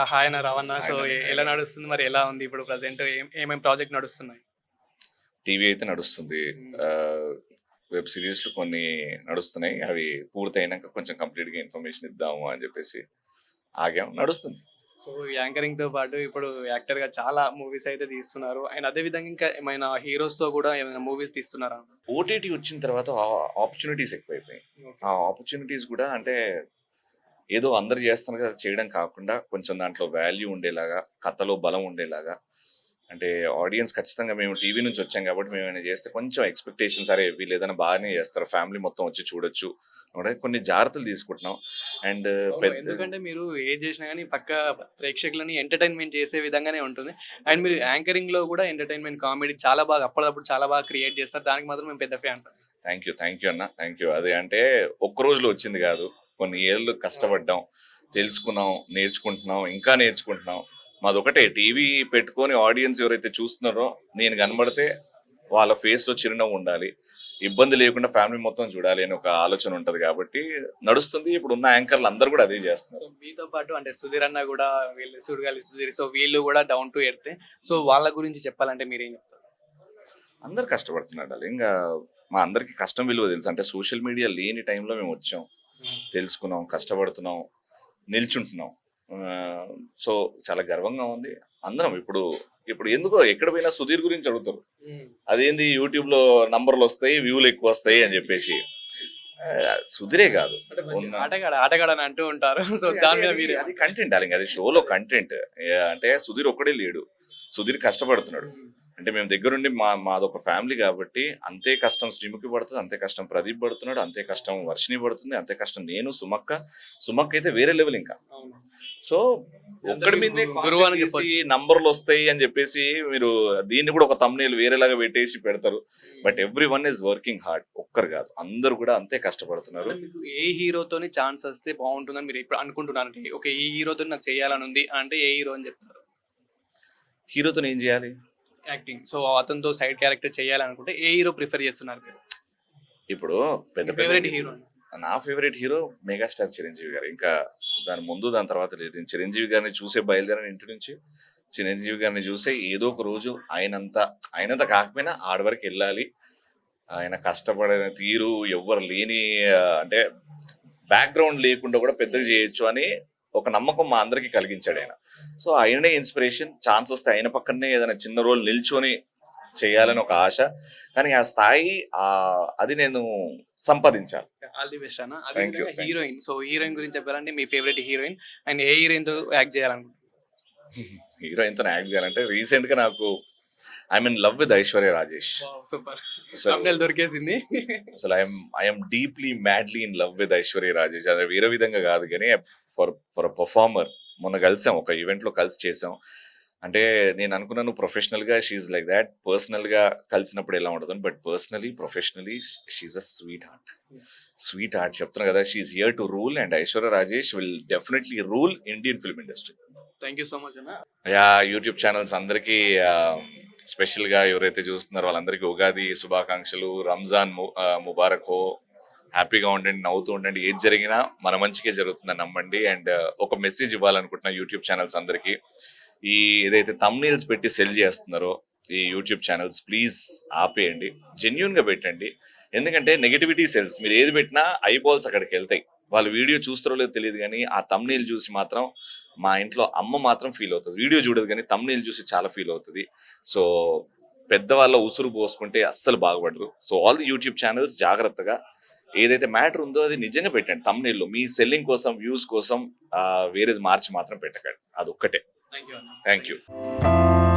Hi అన్న రవణ. So, ఆయన ఎలా నడుస్తుంది మరి? ఎలా ఉంది ఇప్పుడు ప్రెజెంట్? ఏమేం ప్రాజెక్ట్ నడుస్తున్నాయి? టీవీ అయితే నడుస్తుంది. హ్మ్. వెబ్ సిరీస్‌లు కొన్ని నడుస్తున్నాయి. అవి పూర్తయినంక కొంచెం కంప్లీట్‌గా ఇన్ఫర్మేషన్ ఇద్దాము అని జెప్పేసి ఆగాం. నడుస్తుంది. సో, యాంకరింగ్‌తో పాటు ఇప్పుడు యాక్టర్‌గా చాలా మూవీస్ అయితే తీస్తున్నారు. అండ్ అదే విధంగా ఇంకా ఏమైనా హీరోస్‌తో కూడా ఏమైనా మూవీస్ తీస్తున్నారా? ఓటీటీ వచ్చిన తర్వాత ఆపర్చునిటీస్ ఎక్కువైపోయాయి. ఓకే. ఆ ఆపర్చునిటీస్ గూడా అంటే ఏదో అందరూ జేస్తున్నారు కదా! చేయడం కాకుండా కొంచెం దాంట్లో వాల్యూ ఉండేలాగా, కథలో బలం ఉండేలాగా అంటే ఆడియన్స్ ఖచ్చితంగా మేము టీవీ నుంచి వచ్చాం కాబట్టి మేమేమైనా చేస్తే కొంచెం ఎక్స్‌పెక్టేషన్స్ అరే! వీళ్ళేదైనా బాగానే చేస్తారు. ఫ్యామిలీ మొత్తం వచ్చి చూడొచ్చు. కూడా కొన్ని జాగ్రత్తలు తీసుకుంటున్నాం. అండ్ అవును. పెద్ద ఎందుకంటే మీరు ఏది చేసినా గాని పక్కా ప్రేక్షకులని ఎంటర్‌టైన్‌మెంట్ చేసే విధంగానే ఉంటుంది. అండ్ మీరు యాంకరింగ్‌లో కూడా ఎంటర్‌టైన్‌మెంట్ కామెడీ చాలా బాగా అప్పటిదప్పుడు చాలా బాగా క్రియేట్ చేస్తారు. దానికి మాత్రం మేము పెద్ద ఫ్యాన్స్. థ్యాంక్ యూ అన్న. Thank you. అదే అంటే ఒక్క రోజులో వచ్చింది కాదు. కొన్ని ఏళ్ళు కష్టపడ్డాం. తెలుసుకున్నాం, నేర్చుకుంటున్నాం, ఇంకా నేర్చుకుంటున్నాం. మాదొకటే టీవీ పెట్టుకొని ఆడియన్స్ ఎవరైతే చూస్తున్నారో నేను కనబడితే వాళ్ళ ఫేస్‌లో చిరునవ్వు ఉండాలి. ఇబ్బంది లేకుండా ఫ్యామిలీ మొత్తం చూడాలి అని ఒక ఆలోచన ఉంటది కాబట్టి నడుస్తుంది. ఇప్పుడున్న యాంకర్‌లు అందరూ కూడా అదే సో, చేస్తున్నారు. మీతో పాటు అంటే సుధీర్ అన్న గూడా వీళ్ళు 'సుడిగాలి సుధీర్' సో, వీళ్ళు గూడా డౌన్ టు ఎర్తే. సో, వాళ్ళ గురించి చెప్పాలంటే మీరేం చెప్తారు? అందరూ కష్టపడుతున్నారు డార్లింగ్. మా అందరికీ కష్టం విలువ తెలుసు. అంటే సోషల్ మీడియా లేని టైంలో మేము వచ్చాం. హ్మ్. తెలుసుకున్నాం, కష్టపడుతున్నాం, నిల్చుంటున్నాం. ఆహ్, సో, చాలా గర్వంగా ఉంది. అందరం ఇప్పుడు ఇప్పుడు ఎందుకో ఎక్కడ పోయినా సుధీర్ గురించి అడుగుతారు. హ్మ్. అదేంది యూట్యూబ్‌లో నంబర్‌లొస్తాయి, వ్యూలు ఎక్కువొస్తాయి అని జెప్పేసి. సుధీరే గాదు. అంటే మంచి ఉన్న ఆటగాడు అని అంటూ ఉంటారు. సో, అదే దాని అదే మీద అది అది మీరేమంటారు? Content darling. అది షోలో కంటెంట్. అంటే సుధీర్ ఒక్కడే లేడు. సుధీర్ కష్టపడుతున్నాడు. హ్మ్. అంటే మేము దగ్గరుండి మాదొక ఫ్యామిలీ గాబట్టి అంతే కష్టం శ్రీముఖి పడుతది. అంతే కష్టం ప్రదీప్ పడుతున్నాడు. అంతే కష్టం వర్షిణి పడుతుంది. అంతే కష్టం నేను, సుమక్క. సుమక్క అయితే వేరే లెవెల్ ఇంకా. అవును. సో, అందరూ ఒక్కడి మీకు మీదే గురువు కాన్సంట్రేట్ అని చేసి చెప్పొచ్చు. నంబర్‌లొస్తాయి అని జెప్పేసి మీరు దీన్ని గూడా ఒక థంబ్‌నెయిల్ వేరేలాగా పెట్టేసి పెడతారు. హ్మ్. But everyone is working hard. ఒక్కరు గాదు. అందరూ కూడా అంతే కష్టపడుతున్నారు. అంటే మీకు ఏ హీరోతోని ఛాన్స్ వస్తే బావుంటుందని మీరు ఇప్పుడు అనుకుంటున్నారంటే, ఓకే. ఈ హీరోతోని నాకు చేయాలని ఉంది అంటే ఏ హీరో అని చెప్తారు? హీరోతోని ఏం జేయాలి? యాక్టింగ్. సో, అతనితో సైడ్ క్యారెక్టర్ చేయాలనుకుంటే ఏ హీరో ప్రిఫర్ చేస్తున్నారు మీరు? ఇప్పుడు పెద్ద మీ పెద్ద ఫేవరెట్ హీరో? నా ఫేవరెట్ హీరో మెగాస్టార్ చిరంజీవి గారు. ఇంకా దాని ముందు, దాని తర్వాత లేదు. నేను చిరంజీవి గారిని చూసే బయలుదేరాను ఇంటి నుంచి. చిరంజీవి గారిని చూసే ఏదో ఒక రోజు ఆయనంత కాకపోయినా ఆడి వరకెళ్ళాలి. ఆయన కష్టపడిన తీరు ఎవ్వరు లేని అంటే బ్యాక్‌గ్రౌండ్ లేకుండా కూడా పెద్దగా చేయొచ్చు అని ఒక నమ్మకం మా అందరికీ కలిగించాడాయన. సో, ఆయననే ఇన్‌స్పిరేషన్. ఛాన్స్ వస్తే ఆయన పక్కనే ఏదైనా చిన్న రోల్ నిల్చొని చేయాలని ఒక ఆశ. కానీ ఆ స్థాయి అది నేను సంపాదించాలి. ఆల్ ది బెస్ట్ అన్న. అదే థాంక్ యూ. విధంగా thank you. Heroine. So, heroine గురించి చెప్పాలంటే మీ ఫేవరెట్ హీరోయిన్ అండ్ ఏ హీరోయిన్‌తో యాక్ట్ చేయాలనుకుంటున్నారు? హీరోయిన్‌తోని యాక్ట్ చేయాలంటే రీసెంట్‌గా నాకు I am in love with Aishwarya Rajesh. Wow! Super. అసలు థంబ్‌నెయిల్ దొరికేసింది. అసలు I am deeply madly in love with Aishwarya Rajesh. అది వేరే విధంగా కాదు గానీ ఫర్ ఎ పెర్ఫార్మర్ మొన్న కలిసాం. ఒక ఈవెంట్‌లో కలిసి చేసాం. అంటే నేను అనుకున్నాను ప్రొఫెషనల్‌గా షీ ఈస్ లైక్ థట్. పర్సనల్‌గా కలిసినప్పుడు ఎలా ఉంటదని. But personally, professionally she is a sweet heart. Sweet heart చెప్తున్నా కదా! She is here to rule and Aishwarya Rajesh will definitely rule Indian film industry. Thank you so much అన్న. యూట్యూబ్ ఛానల్స్ అందరికీ స్పెషల్‌గా ఎవరైతే చూస్తున్నారో వాళ్ళందరికీ ఉగాది శుభాకాంక్షలు. రంజాన్ ముబారక్ హో. హ్యాపీగా ఉండండి, నవ్వుతూ ఉండండి. ఏది జరిగినా మన మంచికే జరుగుతుందని నమ్మండి. అండ్ ఒక మెసేజ్ ఇవ్వాలనుకుంటున్నా యూట్యూబ్ ఛానల్స్ అందరికీ. ఈ ఏదైతే థంబ్‌నెయిల్స్ పెట్టి సెల్ చేస్తున్నారో ఈ యూట్యూబ్ ఛానల్స్ ప్లీజ్ ఆపేయండి. జెన్యూన్‌గా పెట్టండి. ఎందుకంటే నెగటివిటీ సెల్స్. మీరు ఏది పెట్టినా ఐబాల్స్ అక్కడికెళ్తాయి. వాళ్ళు వీడియో చూస్తారో లేదో తెలీదు గానీ, ఆ థంబ్‌నెయిల్ చూసి మాత్రం మా ఇంట్లో అమ్మ మాత్రం ఫీల్ అవుతది. వీడియో చూడదు గానీ థంబ్‌నెయిల్ చూసి చాలా ఫీల్ అవుతది. సో, పెద్దవాళ్ళ ఉసురు పోసుకుంటే అస్సలు బాగుపడరు. So, all the YouTube channels జాగ్రత్తగా ఏదైతే మ్యాటర్ ఉందో అది నిజంగా పెట్టండి థంబ్‌నెయిల్‌లో. మీ సెల్లింగ్ కోసం, వ్యూస్ కోసం వేరేది మార్చి మాత్రం పెట్టకండి. అదొక్కటే. థాంక్ యూ అన్న. Thank thank you. యూ.